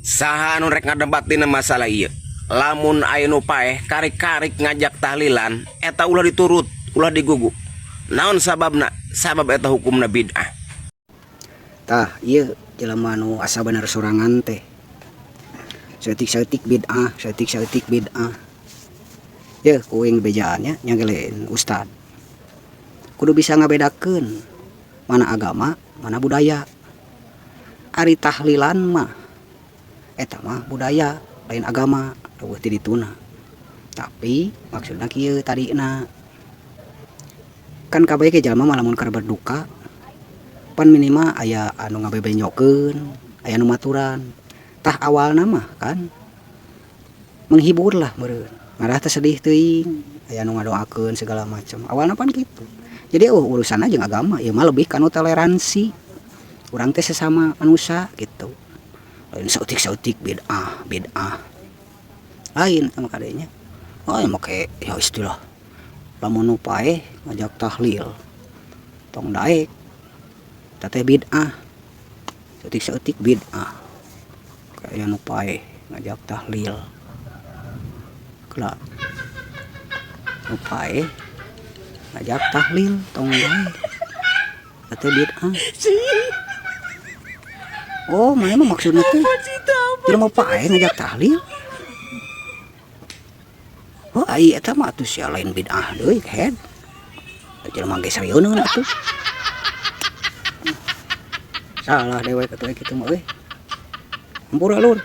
Saha anu rek ngadebatina masalah ieu. Lamun aya nu paeh karik-karik ngajak tahlilan eta ulah diturut, ulah digugu. Naon sababna? Sabab eta hukumna bid'ah. Tah ieu jelema nu asa bener sorangan teh. Seutik-seutik bid'ah. Ya kuing bejaannya nyagelein ustad. Kudu bisa ngabedakeun mana agama, mana budaya. Ari tahlilan mah eta mah budaya, lain agama, eueuh ti dituna. Tapi maksudna kieu tadina. Kan kabeh ge jalma mah lamun keur berduka pan minimal aya anu ngabebenyokeun, aya nu maturan. Tah awalna mah kan menghibur lah meureun. Ngarah teh sedih teuing, aya nu ngadoakeun segala macam. Awalna pan kitu. Jadi urusanna jeung agama ieu mah lebih kanu toleransi. Urang teh sesama manusia gitu. Lain sautik-sautik bid'ah. Lain sama kadenya. Oh ya make ya istilah. Lamun nu paeh ngajak tahlil. Tong daek. Eta teh bid'ah. Sautik-sautik bid'ah. Kayak nu paeh ngajak tahlil. Kelak. Nu paeh ngajak tahlil tong daek. Eta teh bid'ah. Oh, mana mah maksudnya teh? Jelema paeh ngajak tahlil. Oh, ai eta mah atuh sia lain bid'ah deui head. Jelema ge sarieun atuh. Salah dewek atuh kitu mah euy. Hampura lur.